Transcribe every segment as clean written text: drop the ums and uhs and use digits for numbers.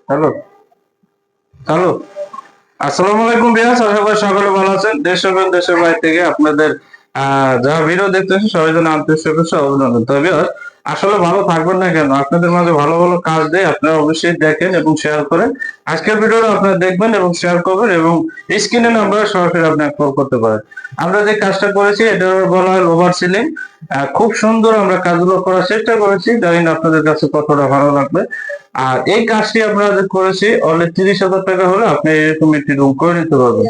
Hello hello, আসসালামু আলাইকুম viewers, আশা করি সকলে ভালো আছেন। দেশ এবং দেশের বাইরে থেকে আপনাদের যারা ভিডিও দেখতেছেন সবাই জন্য আন্তরিক শুভেচ্ছা অভিনন্দন। তবে ভিউয়ার্স, আসলে ভালো থাকবেন না কেন, আপনাদের মাঝে ভালো ভালো কাজ দেয়, আপনারা অবশ্যই দেখেন এবং শেয়ার করেন। আজকের ভিডিওটা আপনারা দেখবেন এবং শেয়ার করবেন এবং স্ক্রিনে নাম্বারে সরাসরি আপনি কল করতে পারেন। আমরা যে কাজটা করেছি এটা বলা হয় ওভার সিলিং। খুব সুন্দর আমরা কাজগুলো করার চেষ্টা করেছি, জানি না আপনাদের কাছে কতটা ভালো লাগবে। আর এই কাজটি আমরা যে করেছি অনলি 30,000 টাকা হলে আপনি এরকম একটি রুম করে নিতে পারবেন।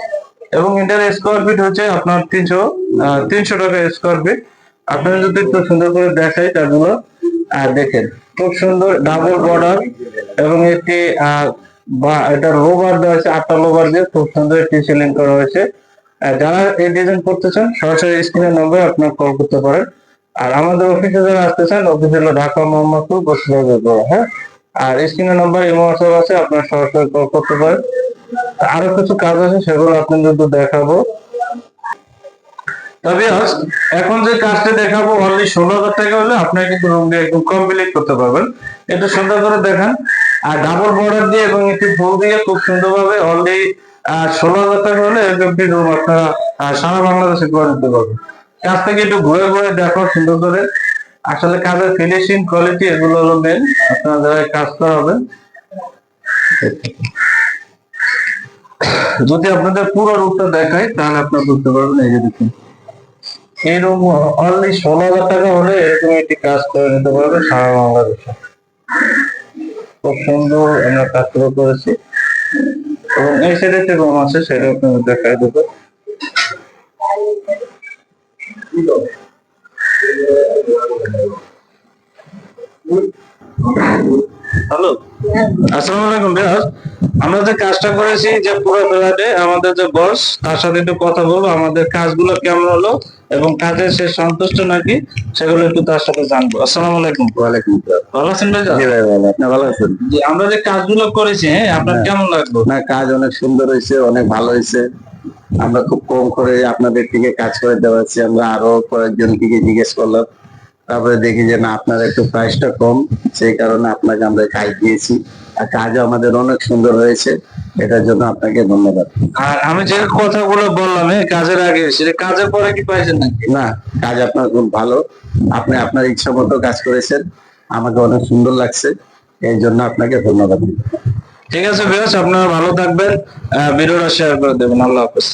এবং এটার স্কোয়ার ফিট হচ্ছে আপনার 300 টাকা স্কোয়ার ফিট। আপনারা যদি একটু সুন্দর করে দেখাই কাজগুলো দেখেন, খুব সুন্দর ডাবল বর্ডার এবং একটি এটা লোভার দেওয়া হয়েছে, 8টা লোভার দিয়ে খুব সুন্দর একটি সিলিং করা হয়েছে। যারা এই ডিজাইন করতে চান সরাসরি স্ক্রিনের নম্বরে আপনার কল করতে পারেন। আর আমাদের অফিসে যারা আসতে চান, অফিস হলো ঢাকা মোহাম্মদপুর বসুন্ধরা, হ্যাঁ। আর স্ক্রিনের নাম্বার ইমো হোয়াটসঅ্যাপ আছে, আপনার সরাসরি কল করতে পারেন। আরো কিছু কাজ আছে সেগুলো আপনাদের তো দেখাবো। তবে এখন যে কাজটা দেখাবো অনলি 16,000 টাকা হলে আপনার কিন্তু রুম দিয়ে একদম কমপ্লিট করতে পারবেন। এটা সুন্দর করে দেখান। আর ডাবল বর্ডার দিয়ে এবং একটি ফুল দিয়ে খুব সুন্দরভাবে অনলি 16,000 টাকা হলে এরকম একটি রুম আপনারা সারা বাংলাদেশে করে নিতে পারবেন। কাজ থেকে একটু ঘুরে ঘুরে দেখো সুন্দর করে। আসলে কাজের ফিনিশিং কোয়ালিটি এগুলো হলো মেন, আপনারা যারা কাজ করাবেন। যদি আপনাদের পুরো রূপটা দেখাই তাহলে আপনারা বুঝতে পারবেন। এই যে দেখুন, এই রুম অনলি 16,000 টাকা হলে এরকম একটি কাজ করে নিতে পারবেন সারা বাংলাদেশে। খুব সুন্দর আমরা কাজগুলো করেছি এবং এই সাইডে যে রুম আছে সেটা আপনাদের দেখাই দেবো। হ্যালো, আসসালামু আলাইকুম ভিউয়ার্স। আমরা যে কাজটা করেছি যে পুরো ফ্ল্যাটে আমাদের যে বস তার সাথে একটু কথা বলবো, আমাদের কাজগুলো কেমন হলো এবং কাজে সে সন্তুষ্ট নাকি সেগুলো একটু তার সাথে জানবো। আসসালামু আলাইকুম। ওয়ালাইকুম আসসালাম। ভালো আছেন ভাই? জি ভাই ভালো, আপনি ভালো আছেন? জি, আমরা যে কাজগুলো করেছি, হ্যাঁ, আপনার কেমন লাগলো? না, কাজ অনেক সুন্দর হয়েছে, অনেক ভালো হয়েছে। আমরা খুব কম করে আপনাদের থেকে কাজ করে দেওয়াচ্ছি। আমরা আরো কয়েকজন থেকে জিজ্ঞেস করলাম, তারপরে দেখি যে না, আপনার একটু প্রাইসটা কম, সেই কারণে আপনাকে আমরা কাজ দিয়েছি। আর কাজও আমাদের অনেক সুন্দর হয়েছে, এটার জন্য আপনাকে ধন্যবাদ। আর আমি যে কথাগুলো বললাম কাজের আগে, সেটা কাজের পরে কি পাইছেন নাকি? না, কাজ আপনার খুব ভালো, আপনি আপনার ইচ্ছা মতো কাজ করেছেন, আমাকে অনেক সুন্দর লাগছে, এই জন্য আপনাকে ধন্যবাদ। ঠিক আছে ভিউয়ার্স, আপনারা ভালো থাকবেন, ভিডিওটা শেয়ার করে দেবেন। আল্লাহ হাফেজ।